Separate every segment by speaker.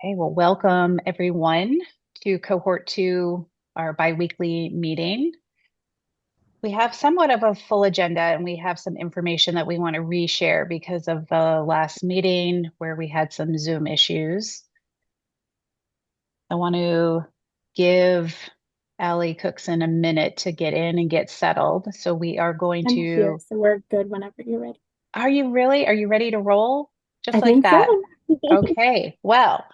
Speaker 1: Okay, well, welcome everyone to Cohort 2, our biweekly meeting. We have somewhat of a full agenda and we have some information that we want to reshare because of the last meeting where we had some Zoom issues. I want to give Allie Cookson a minute to get in and get settled. So we are going
Speaker 2: I'm here,
Speaker 1: to,
Speaker 2: so we're good whenever you're ready.
Speaker 1: are you really? Are you ready to roll? Just
Speaker 2: I
Speaker 1: like
Speaker 2: think
Speaker 1: that.
Speaker 2: so.
Speaker 1: Okay, well.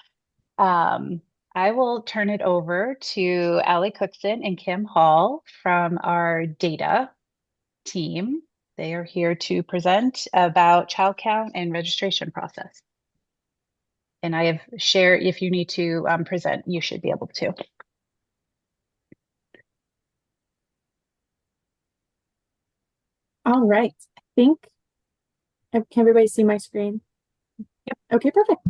Speaker 1: Um, I will turn it over to Allie Cookson and Kim Hall from our data team. They are here to present about child count and registration process. And I have shared, if you need to present, you should be able to.
Speaker 2: All right. I think, can everybody see my screen?
Speaker 1: Yep.
Speaker 2: Okay, perfect.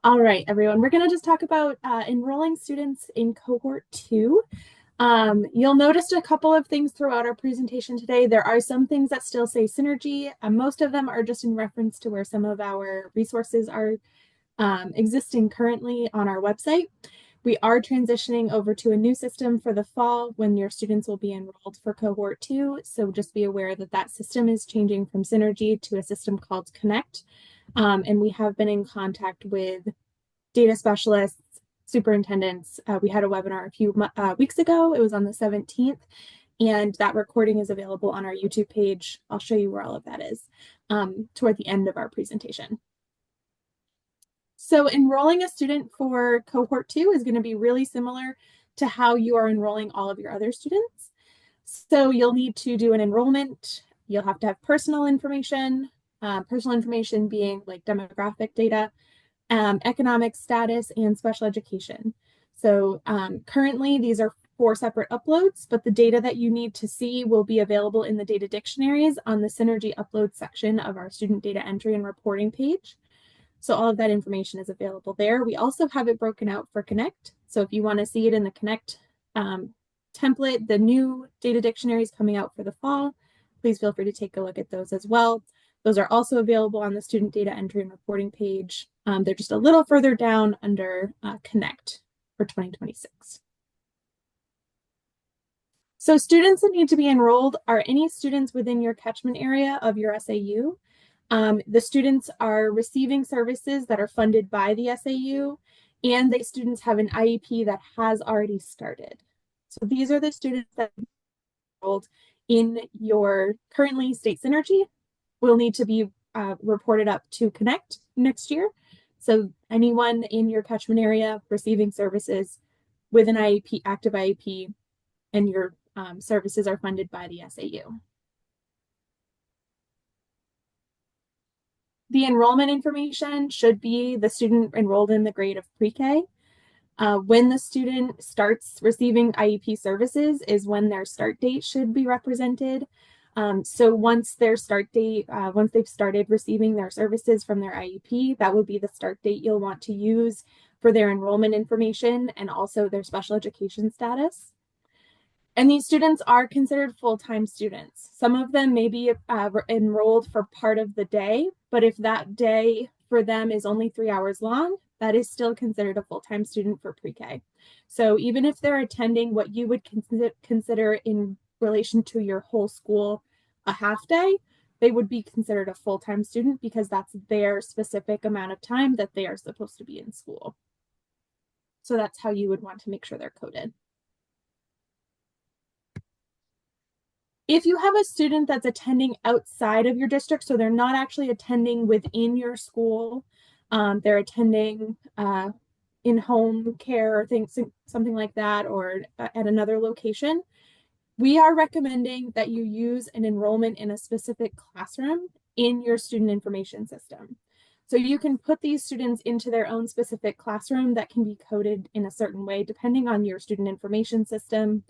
Speaker 2: All right, everyone. We're going to just talk about enrolling students in cohort 2. You'll notice a couple of things throughout our presentation today. There are some things that still say synergy. Most of them are just in reference to where some of our resources are existing currently on our website. We are transitioning over to a new system for the fall when your students will be enrolled for cohort 2. So just be aware that that system is changing from Synergy to a system called Connect. And we have been in contact with data specialists, superintendents. We had a webinar a few weeks ago. It was on the 17th. And that recording is available on our YouTube page. I'll show you where all of that is toward the end of our presentation. So enrolling a student for cohort 2 is going to be really similar to how you are enrolling all of your other students. So you'll need to do an enrollment. You'll have to have personal information being like demographic data, economic status, and special education. So currently these are 4 separate uploads, but the data that you need to see will be available in the data dictionaries on the Synergy upload section of our student data entry and reporting page. So all of that information is available there. We also have it broken out for Connect. So if you want to see it in the Connect template, the new data dictionaries coming out for the fall, please feel free to take a look at those as well. Those are also available on the student data entry and reporting page. They're just a little further down under Connect for 2026. So students that need to be enrolled are any students within your catchment area of your SAU. The students are receiving services that are funded by the SAU, and the students have an IEP that has already started. So these are the students that are enrolled in your currently state synergy will need to be reported up to Connect next year. So anyone in your catchment area receiving services with an IEP, active IEP, and your services are funded by the SAU. The enrollment information should be the student enrolled in the grade of pre-K. When the student starts receiving IEP services is when their start date should be represented. So once their start date, once they've started receiving their services from their IEP, that will be the start date you'll want to use for their enrollment information and also their special education status. And these students are considered full-time students. Some of them may be enrolled for part of the day, but if that day for them is only 3 hours long, that is still considered a full-time student for pre-K. So even if they're attending what you would consider in relation to your whole school a half day, they would be considered a full-time student because that's their specific amount of time that they are supposed to be in school. So that's how you would want to make sure they're coded. If you have a student that's attending outside of your district, so they're not actually attending within your school, they're attending in-home care or things, something like that, or at another location, we are recommending that you use an enrollment in a specific classroom in your student information system. So you can put these students into their own specific classroom that can be coded in a certain way, depending on your student information system.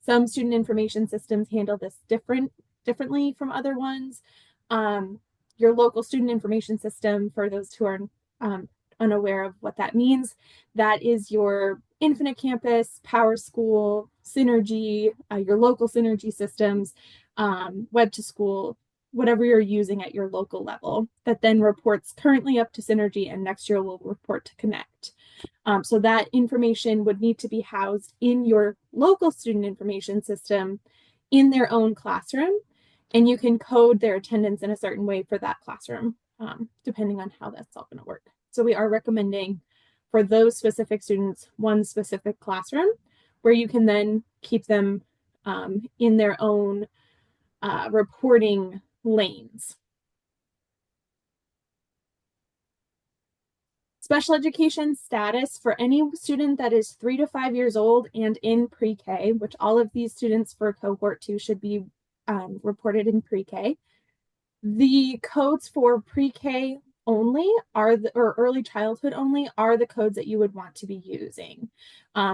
Speaker 2: Some student information systems handle this differently from other ones. Your local student information system, for those who are unaware of what that means, that is your Infinite Campus, Power School, Synergy, your local Synergy systems, Web to School, whatever you're using at your local level, that then reports currently up to Synergy and next year will report to Connect. So that information would need to be housed in your local student information system in their own classroom, and you can code their attendance in a certain way for that classroom, depending on how that's all going to work. So we are recommending for those specific students one specific classroom where you can then keep them in their own reporting lanes. Special education status for any student that is 3 to 5 years old and in pre-K, which all of these students for cohort 2 should be reported in pre-K. The codes for pre-K only are or early childhood only are the codes that you would want to be using.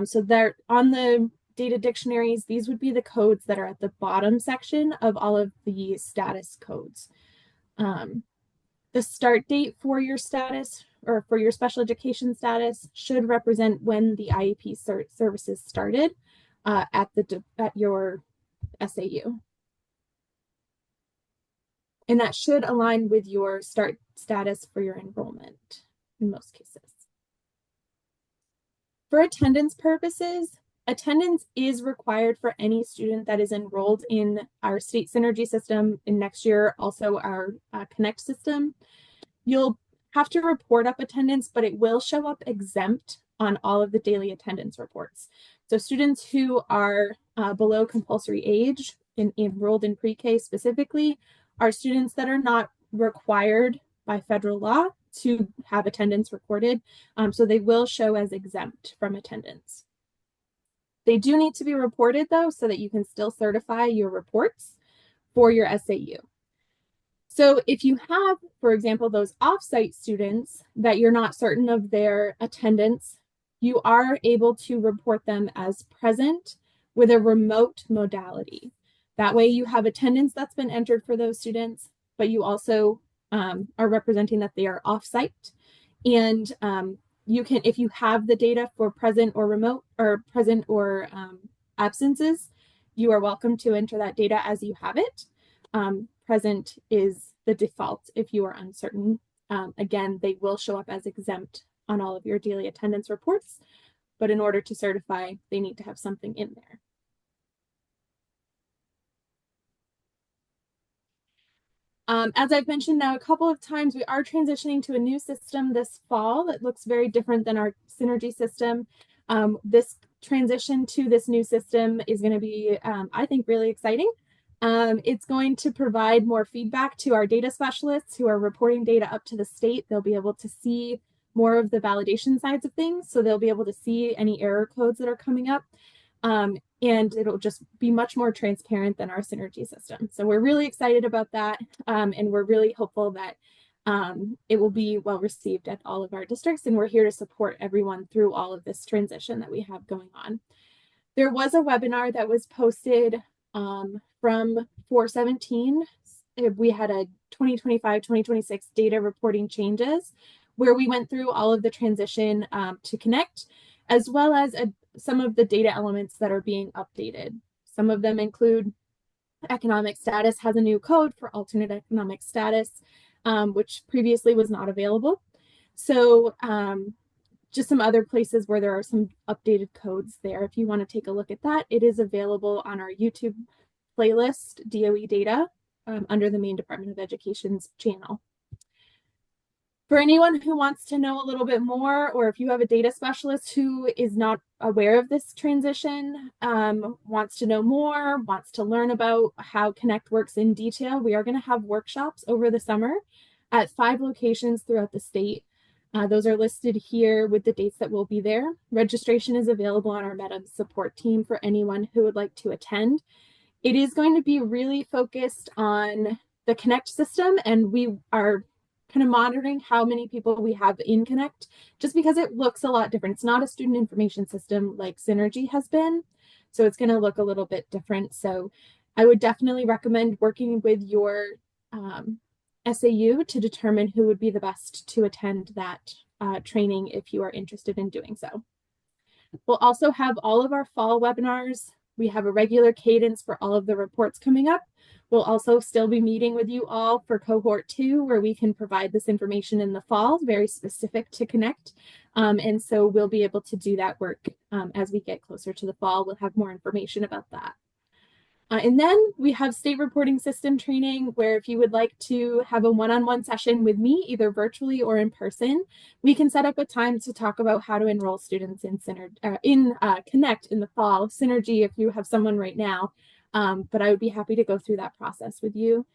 Speaker 2: So they're on the data dictionaries. These would be the codes that are at the bottom section of all of the status codes. The start date for your status or for your special education status should represent when the IEP services started at your SAU. And that should align with your start status for your enrollment in most cases. For attendance purposes, attendance is required for any student that is enrolled in our state synergy system, and next year also our Connect system. You'll have to report up attendance, but it will show up exempt on all of the daily attendance reports. So students who are below compulsory age and enrolled in pre-K specifically are students that are not required by federal law to have attendance recorded. So they will show as exempt from attendance. They do need to be reported though, so that you can still certify your reports for your SAU. So if you have, for example, those off-site students that you're not certain of their attendance, you are able to report them as present with a remote modality. That way you have attendance that's been entered for those students, but you also are representing that they are off-site. And you can, if you have the data for present or remote or present or absences, you are welcome to enter that data as you have it. Present is the default if you are uncertain. Again, they will show up as exempt on all of your daily attendance reports, but in order to certify, they need to have something in there. As I've mentioned now a couple of times, we are transitioning to a new system this fall that looks very different than our Synergy system. This transition to this new system is going to be, I think, really exciting. It's going to provide more feedback to our data specialists who are reporting data up to the state. They'll be able to see more of the validation sides of things. So they'll be able to see any error codes that are coming up. And it'll just be much more transparent than our Synergy system. So we're really excited about that. And we're really hopeful that it will be well received at all of our districts. And we're here to support everyone through all of this transition that we have going on. There was a webinar that was posted from 4/17. We had a 2025-2026 data reporting changes where we went through all of the transition to Connect, as well as some of the data elements that are being updated. Some of them include economic status has a new code for alternate economic status, which previously was not available. So just some other places where there are some updated codes there. If you want to take a look at that, it is available on our YouTube playlist, DOE data, under the Maine Department of Education's channel. For anyone who wants to know a little bit more, or if you have a data specialist who is not aware of this transition, wants to know more, wants to learn about how Connect works in detail, we are going to have workshops over the summer at 5 locations throughout the state. Those are listed here with the dates that will be there. Registration is available on our Meta support team for anyone who would like to attend. It is going to be really focused on the Connect system, and we are kind of monitoring how many people we have in Connect, just because it looks a lot different. It's not a student information system like Synergy has been, so it's going to look a little bit different. So I would definitely recommend working with your SAU to determine who would be the best to attend that training if you are interested in doing so. We'll also have all of our fall webinars. We have a regular cadence for all of the reports coming up. We'll also still be meeting with you all for cohort 2, where we can provide this information in the fall, very specific to Connect. And so we'll be able to do that work as we get closer to the fall. We'll have more information about that. And then we have state reporting system training, where if you would like to have a one-on-one session with me, either virtually or in person, we can set up a time to talk about how to enroll students in Connect in the fall. Synergy if you have someone right now, but I would be happy to go through that process with you.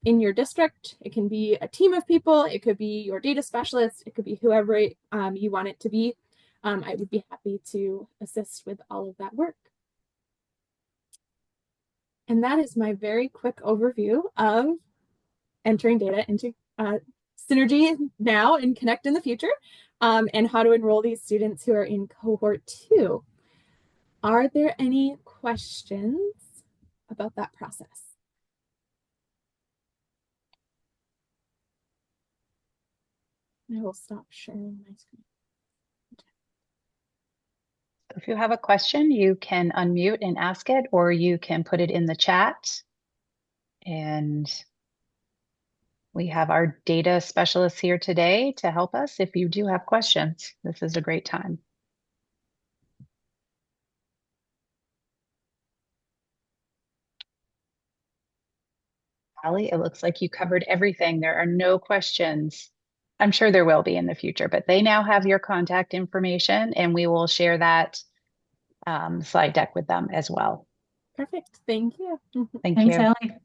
Speaker 2: In your district, it can be a team of people, it could be your data specialist, it could be whoever you want it to be. I would be happy to assist with all of that work. And that is my very quick overview of entering data into Synergy now and Connect in the future, and how to enroll these students who are in cohort 2. Are there any questions about that process? I will stop sharing my screen.
Speaker 1: If you have a question, you can unmute and ask it, or you can put it in the chat. And we have our data specialists here today to help us if you do have questions. This is a great time. Allie, it looks like you covered everything. There are no questions. I'm sure there will be in the future, but they now have your contact information, and we will share that slide deck with them as well.
Speaker 2: Perfect. Thank you.
Speaker 1: Thanks, you.
Speaker 3: Allie.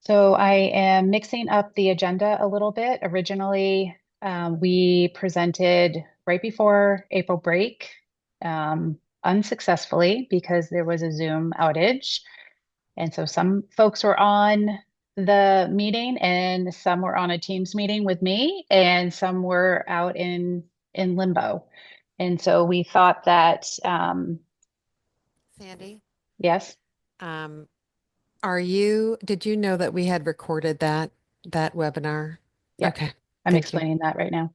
Speaker 1: So I am mixing up the agenda a little bit. Originally, we presented right before April break, unsuccessfully because there was a Zoom outage. And so some folks were on the meeting and some were on a Teams meeting with me and some were out in limbo. And so we thought that,
Speaker 4: Sandy,
Speaker 1: yes,
Speaker 4: did you know that we had recorded that webinar?
Speaker 1: yeah,
Speaker 4: Okay,
Speaker 1: I'm
Speaker 4: thank you.
Speaker 1: explaining that right now.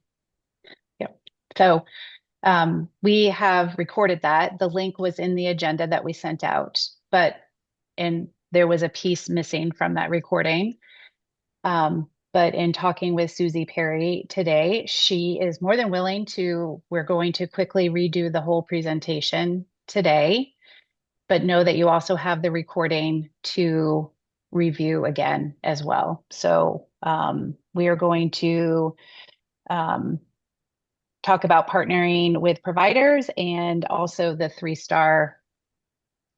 Speaker 1: Yep. So we have recorded that. The link was in the agenda that we sent out, and there was a piece missing from that recording. But in talking with Susie Perry today, she is more than willing to, we're going to quickly redo the whole presentation today, but know that you also have the recording to review again as well. So we are going to talk about partnering with providers and also the 3-star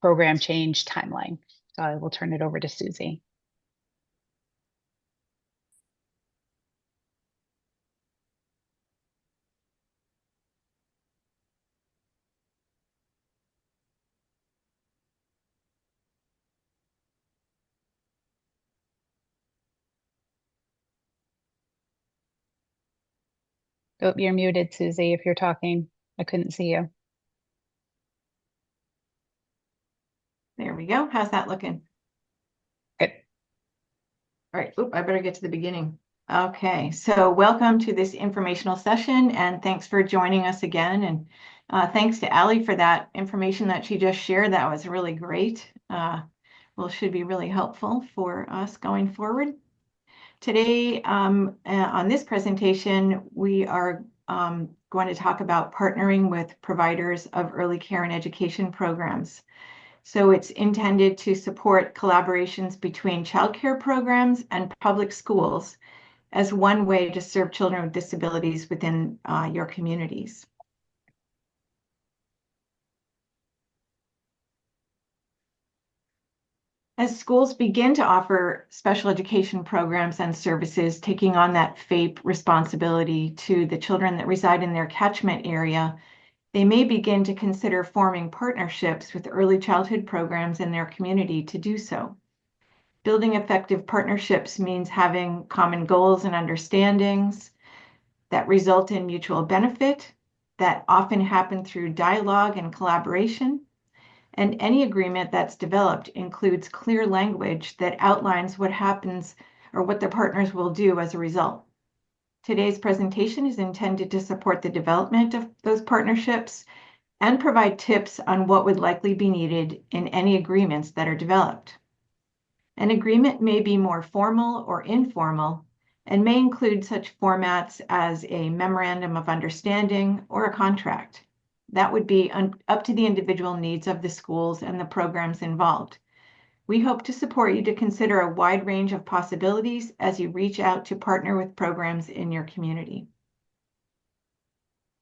Speaker 1: program change timeline. So I will turn it over to Susie. Oh, you're muted, Susie, if you're talking. I couldn't see you.
Speaker 3: There we go. How's that looking?
Speaker 1: Good.
Speaker 3: All right. Oop, I better get to the beginning. Okay. So welcome to this informational session, and thanks for joining us again. And thanks to Allie for that information that she just shared. That was really great. Well, should be really helpful for us going forward. Today, on this presentation, we are going to talk about partnering with providers of early care and education programs. So it's intended to support collaborations between childcare programs and public schools as one way to serve children with disabilities within your communities. As schools begin to offer special education programs and services, taking on that FAPE responsibility to the children that reside in their catchment area, they may begin to consider forming partnerships with early childhood programs in their community to do so. Building effective partnerships means having common goals and understandings that result in mutual benefit, that often happen through dialogue and collaboration. And any agreement that's developed includes clear language that outlines what happens or what the partners will do as a result. Today's presentation is intended to support the development of those partnerships and provide tips on what would likely be needed in any agreements that are developed. An agreement may be more formal or informal, and may include such formats as a memorandum of understanding or a contract. That would be up to the individual needs of the schools and the programs involved. We hope to support you to consider a wide range of possibilities as you reach out to partner with programs in your community.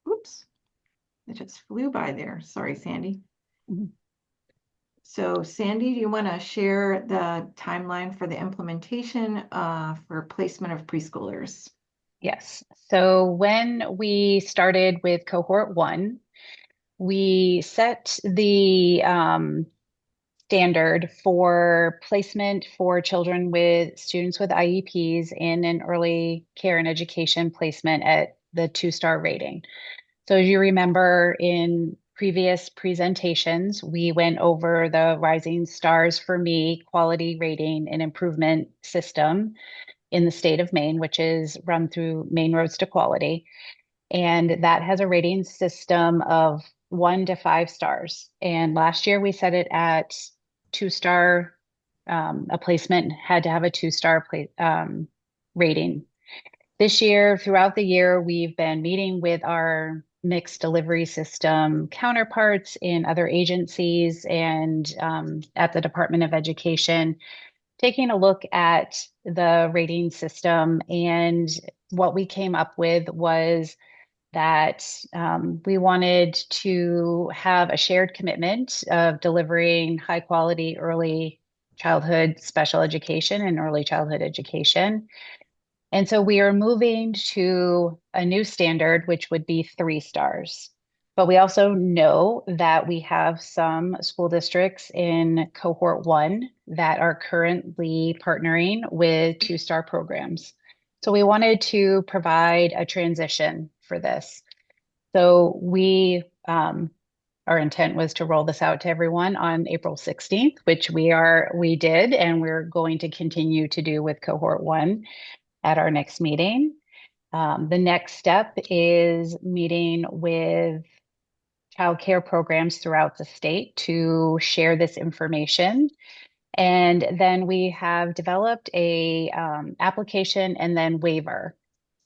Speaker 3: Oops, it just flew by there. Sorry, Sandy.
Speaker 1: Mhm.
Speaker 3: So Sandy, do you want to share the timeline for the implementation for placement of preschoolers?
Speaker 1: Yes. So when we started with cohort 1, we set the standard for placement for children with students with IEPs in an early care and education placement at the 2-star rating. So as you remember in previous presentations, we went over the Rising Stars for Me quality rating and improvement system in the state of Maine, which is run through Maine Roads to Quality. And that has a rating system of 1 to 5 stars. And last year we set it at 2-star. A placement had to have a 2-star rating. This year, throughout the year, we've been meeting with our mixed delivery system counterparts in other agencies and at the Department of Education, taking a look at the rating system. And what we came up with was that we wanted to have a shared commitment of delivering high quality early childhood special education and early childhood education. And so we are moving to a new standard, which would be 3 stars. But we also know that we have some school districts in cohort 1 that are currently partnering with 2-star programs. So we wanted to provide a transition for this. So our intent was to roll this out to everyone on April 16th, which we did, and we're going to continue to do with cohort 1 at our next meeting. The next step is meeting with childcare programs throughout the state to share this information. And then we have developed a application and then waiver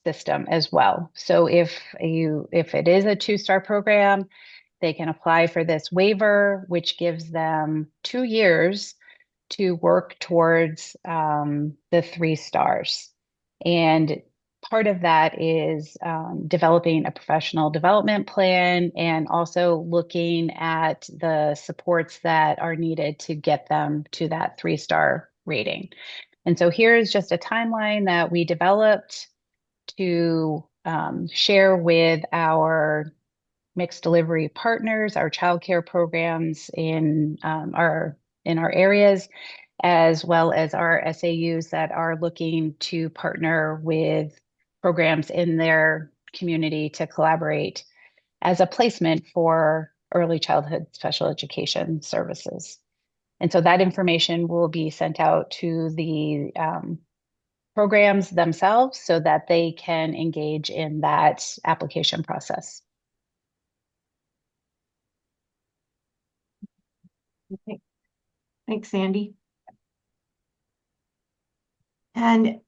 Speaker 1: system as well. So if it is a 2-star program, they can apply for this waiver, which gives them 2 years to work towards the 3 stars. And part of that is developing a professional development plan and also looking at the supports that are needed to get them to that 3-star rating. And so here's just a timeline that we developed to share with our mixed delivery partners, our childcare programs in our areas, as well as our SAUs that are looking to partner with programs in their community to collaborate as a placement for early childhood special education services. And so that information will be sent out to the programs themselves so that they can engage in that application process.
Speaker 3: Okay. Thanks, Sandy. And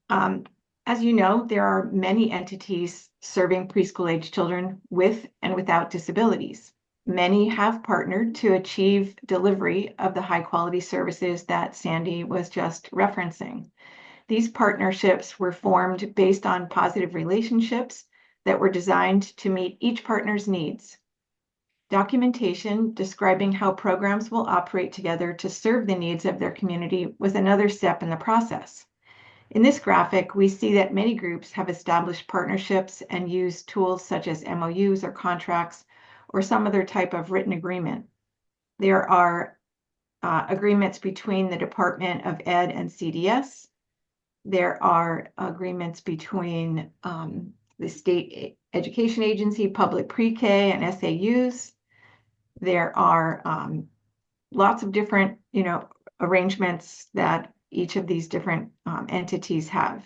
Speaker 3: as you know, there are many entities serving preschool-age children with and without disabilities. Many have partnered to achieve delivery of the high-quality services that Sandy was just referencing. These partnerships were formed based on positive relationships that were designed to meet each partner's needs. Documentation describing how programs will operate together to serve the needs of their community was another step in the process. In this graphic, we see that many groups have established partnerships and use tools such as MOUs or contracts or some other type of written agreement. There are agreements between the Department of Ed and CDS. There are agreements between the State Education Agency, Public Pre-K, and SAUs. There are lots of different, arrangements that each of these different entities have.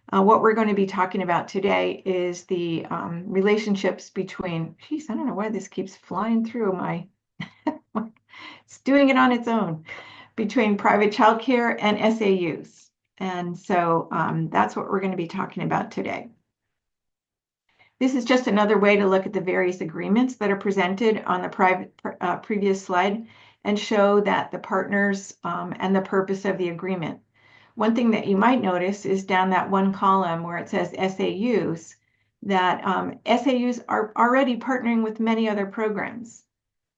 Speaker 3: What we're going to be talking about today is the relationships between, I don't know why this keeps flying through my, it's doing it on its own, between private childcare and SAUs. And so that's what we're going to be talking about today. This is just another way to look at the various agreements that are presented on the previous slide and show that the partners and the purpose of the agreement. One thing that you might notice is down that one column where it says SAUs, that SAUs are already partnering with many other programs.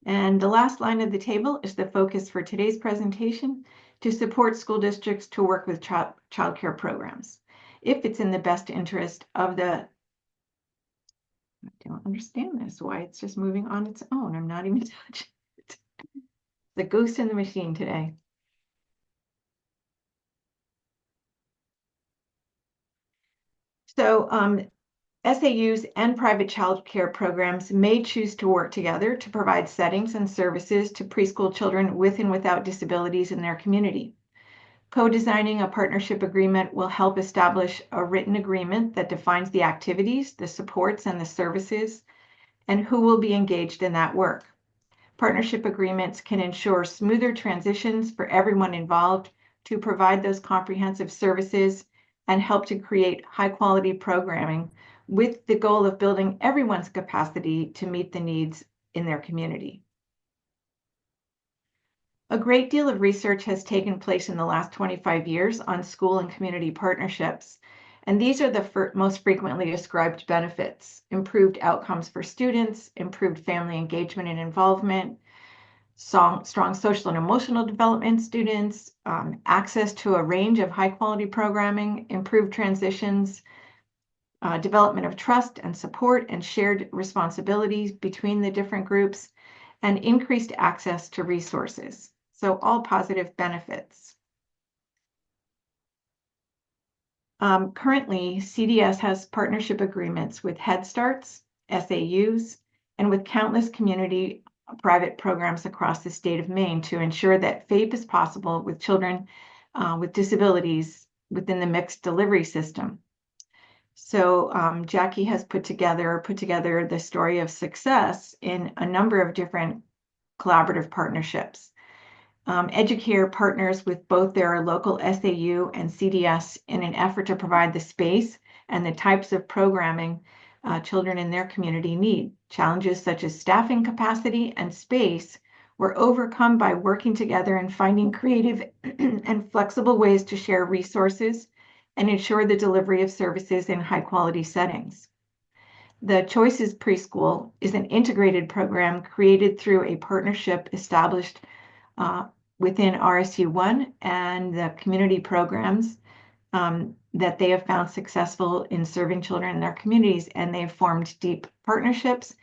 Speaker 3: And the last line of the table is the focus for today's presentation: to support school districts to work with childcare programs if it's in the best interest of the. I don't understand this, why it's just moving on its own. I'm not even touching it. The goose in the machine today. So SAUs and private child care programs may choose to work together to provide settings and services to preschool children with and without disabilities in their community. Co-designing a partnership agreement will help establish a written agreement that defines the activities, the supports, and the services, and who will be engaged in that work. Partnership agreements can ensure smoother transitions for everyone involved to provide those comprehensive services and help to create high-quality programming with the goal of building everyone's capacity to meet the needs in their community. A great deal of research has taken place in the last 25 years on school and community partnerships, and these are the most frequently described benefits: improved outcomes for students, improved family engagement and involvement, strong social and emotional development students, access to a range of high-quality programming, improved transitions, development of trust and support and shared responsibilities between the different groups, and increased access to resources. So all positive benefits. Currently, CDS has partnership agreements with Head Starts, SAUs, and with countless community private programs across the state of Maine to ensure that FAPE is possible with children with disabilities within the mixed delivery system. So Jackie has put together the story of success in a number of different collaborative partnerships. Educare partners with both their local SAU and CDS in an effort to provide the space and the types of programming children in their community need. Challenges such as staffing capacity and space were overcome by working together and finding creative and flexible ways to share resources and ensure the delivery of services in high-quality settings. The Choices Preschool is an integrated program created through a partnership established within RSU1 and the community programs that they have found successful in serving children in their communities, and they've formed deep partnerships.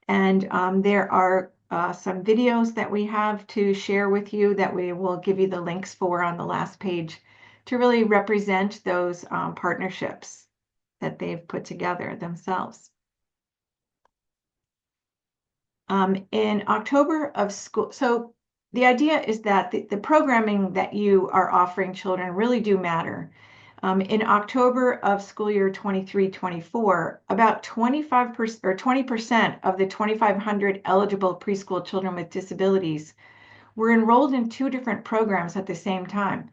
Speaker 3: And there are some videos that we have to share with you that we will give you the links for on the last page to really represent those partnerships that they've put together themselves. In October of school, so the idea is that the programming that you are offering children really do matter. In October of school year 23-24, about 25% or 20% of the 2,500 eligible preschool children with disabilities were enrolled in 2 different programs at the same time.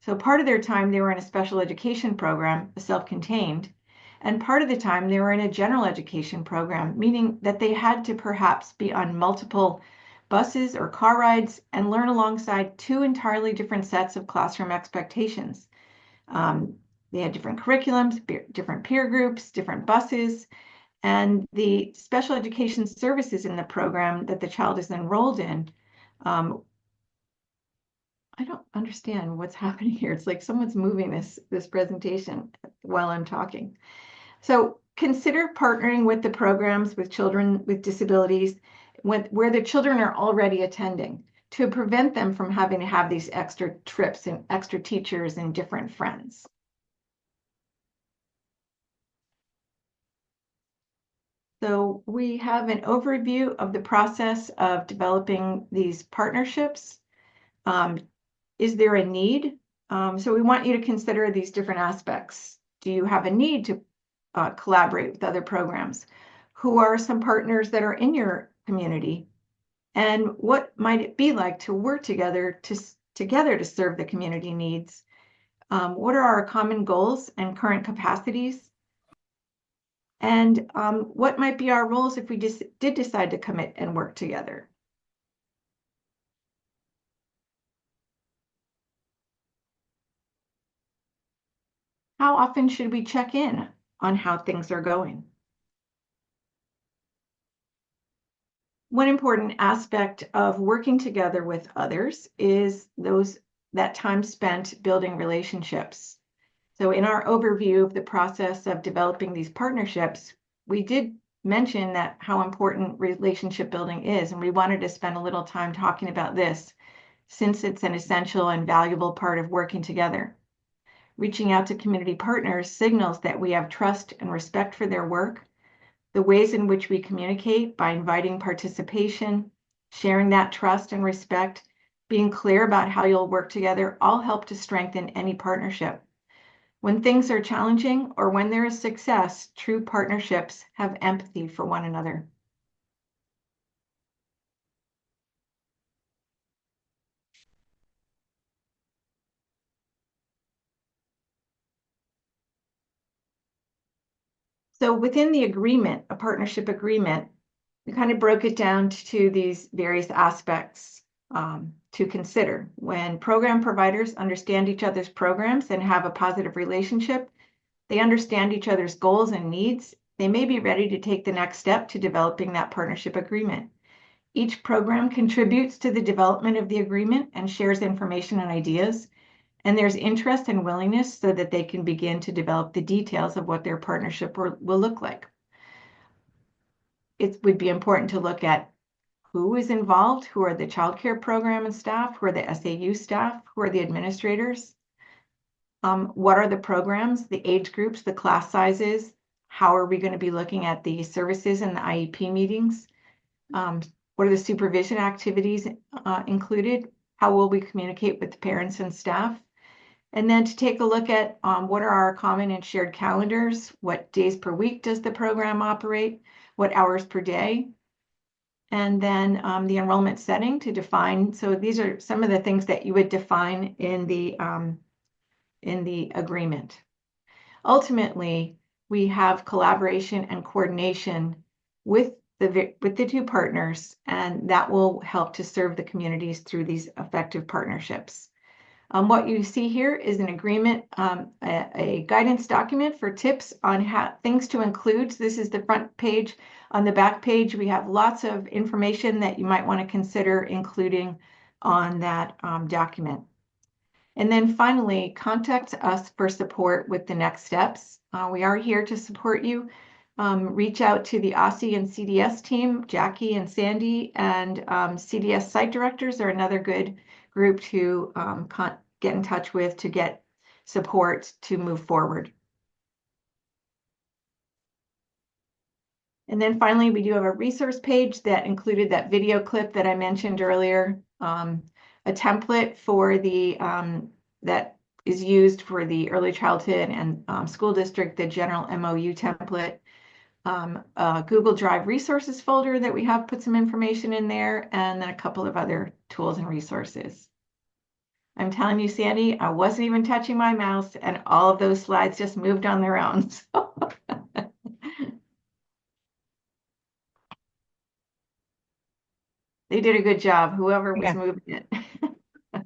Speaker 3: So part of their time they were in a special education program, self-contained, and part of the time they were in a general education program, meaning that they had to perhaps be on multiple buses or car rides and learn alongside 2 entirely different sets of classroom expectations. They had different curriculums, different peer groups, different buses, and the special education services in the program that the child is enrolled in. I don't understand what's happening here. It's like someone's moving this presentation while I'm talking. So consider partnering with the programs with children with disabilities where the children are already attending to prevent them from having to have these extra trips and extra teachers and different friends. So we have an overview of the process of developing these partnerships. Is there a need? So we want you to consider these different aspects. Do you have a need to collaborate with other programs? Who are some partners that are in your community? And what might it be like to work together to serve the community needs What are our common goals and current capacities? And what might be our roles if we just did decide to commit and work together? How often should we check in on how things are going? One important aspect of working together with others is that time spent building relationships. So in our overview of the process of developing these partnerships, we did mention that how important relationship building is, and we wanted to spend a little time talking about this since it's an essential and valuable part of working together. Reaching out to community partners signals that we have trust and respect for their work. The ways in which we communicate by inviting participation, sharing that trust and respect, being clear about how you'll work together, all help to strengthen any partnership. When things are challenging or when there is success, true partnerships have empathy for one another. So within the agreement, a partnership agreement, we kind of broke it down to these various aspects to consider. When program providers understand each other's programs and have a positive relationship, they understand each other's goals and needs, they may be ready to take the next step to developing that partnership agreement. Each program contributes to the development of the agreement and shares information and ideas, and there's interest and willingness so that they can begin to develop the details of what their partnership will look like. It would be important to look at who is involved, who are the childcare program and staff, who are the SAU staff, who are the administrators, what are the programs, the age groups, the class sizes, how are we going to be looking at the services and the IEP meetings, what are the supervision activities included, how will we communicate with the parents and staff, and then to take a look at what are our common and shared calendars, what days per week does the program operate, what hours per day, and then the enrollment setting to define. So these are some of the things that you would define in the agreement. Ultimately, we have collaboration and coordination with the two partners, and that will help to serve the communities through these effective partnerships. What you see here is an agreement, a guidance document for tips on things to include. So this is the front page. On the back page, we have lots of information that you might want to consider including on that document. And then finally, contact us for support with the next steps. We are here to support you. Reach out to the OSSI and CDS team, Jackie and Sandy, and CDS site directors are another good group to get in touch with to get support to move forward. And then finally, we do have a resource page that included that video clip that I mentioned earlier, a template for the that is used for the early childhood and school district, the general MOU template, a Google Drive resources folder that we have put some information in there, and then a couple of other tools and resources. I'm telling you, Sandy, I wasn't even touching my mouse, and all of those slides just moved on their own. So. They did a good job, whoever was moving it.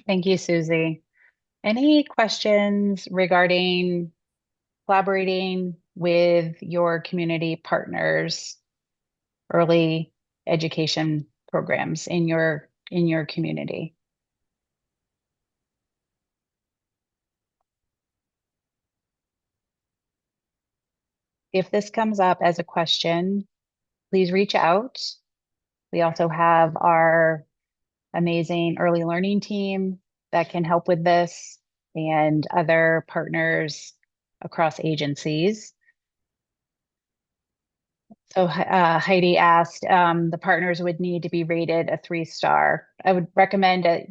Speaker 1: Thank you, Susie. Any questions regarding collaborating with your community partners, early education programs in your community? If this comes up as a question, please reach out. We also have our amazing early learning team that can help with this and other partners across agencies. So Heidi asked, the partners would need to be rated a 3-star. I would recommend that,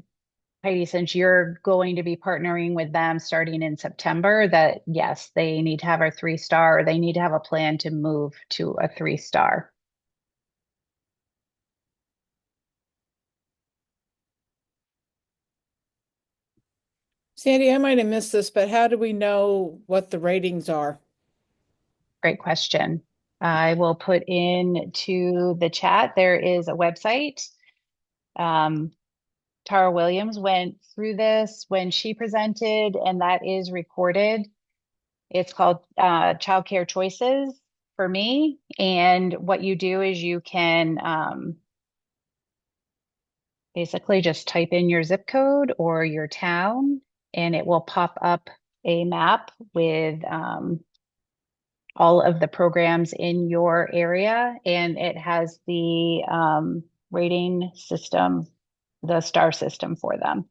Speaker 1: Heidi, since you're going to be partnering with them starting in September, that yes, they need to have a 3-star, or they need to have a plan to move to a 3-star.
Speaker 5: Sandy, I might have missed this, but how do we know what the ratings are?
Speaker 1: Great question. I will put into the chat. There is a website. Tara Williams went through this when she presented, and that is recorded. It's called Childcare Choices for me. And what you do is you can basically just type in your zip code or your town, and it will pop up a map with all of the programs in your area, and it has the rating system, the star system for them.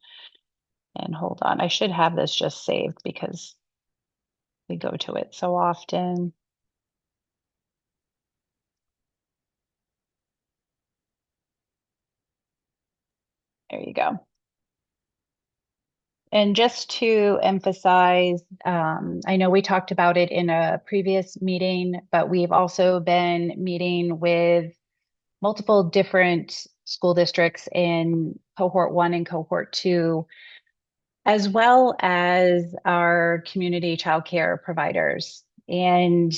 Speaker 1: And hold on, I should have this just saved because we go to it so often. There you go. And just to emphasize, I know we talked about it in a previous meeting, but we've also been meeting with multiple different school districts in cohort 1 and cohort 2, as well as our community childcare providers. And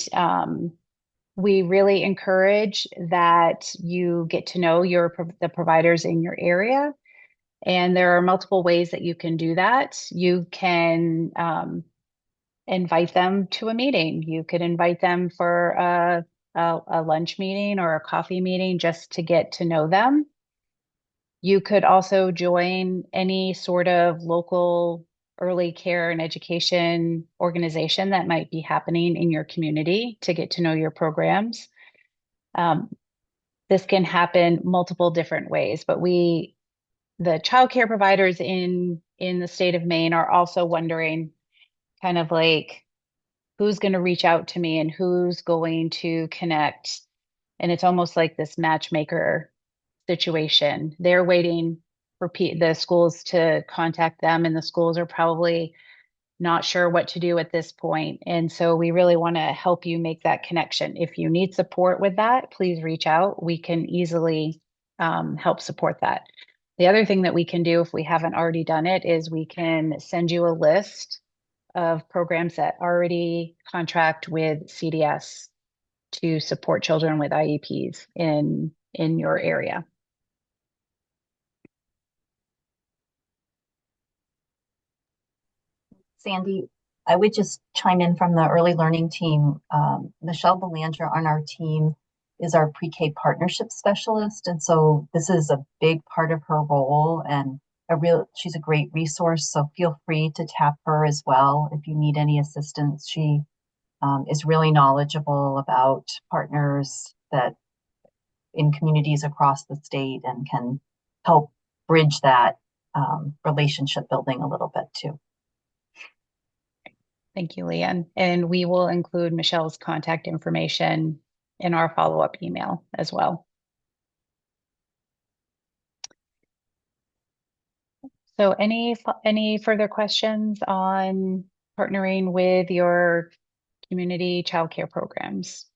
Speaker 1: we really encourage that you get to know the providers in your area. And there are multiple ways that you can do that. You can invite them to a meeting. You could invite them for a lunch meeting or a coffee meeting just to get to know them. You could also join any sort of local early care and education organization that might be happening in your community to get to know your programs. This can happen multiple different ways, but the childcare providers in the state of Maine are also wondering kind of like who's going to reach out to me and who's going to connect. And it's almost like this matchmaker situation. They're waiting for the schools to contact them, and the schools are probably not sure what to do at this point. And so we really want to help you make that connection. If you need support with that, please reach out. We can easily help support that. The other thing that we can do, if we haven't already done it, is we can send you a list of programs that already contract with CDS to support children with IEPs in your area.
Speaker 6: Sandy, I would just chime in from the early learning team. Michelle Belanger on our team is our pre-K partnership specialist. And so this is a big part of her role, and she's a great resource. So feel free to tap her as well if you need any assistance. She is really knowledgeable about partners that in communities across the state and can help bridge that relationship building a little bit too.
Speaker 1: Thank you, Leanne. And we will include Michelle's contact information in our follow-up email as well. So any further questions on partnering with your community childcare programs?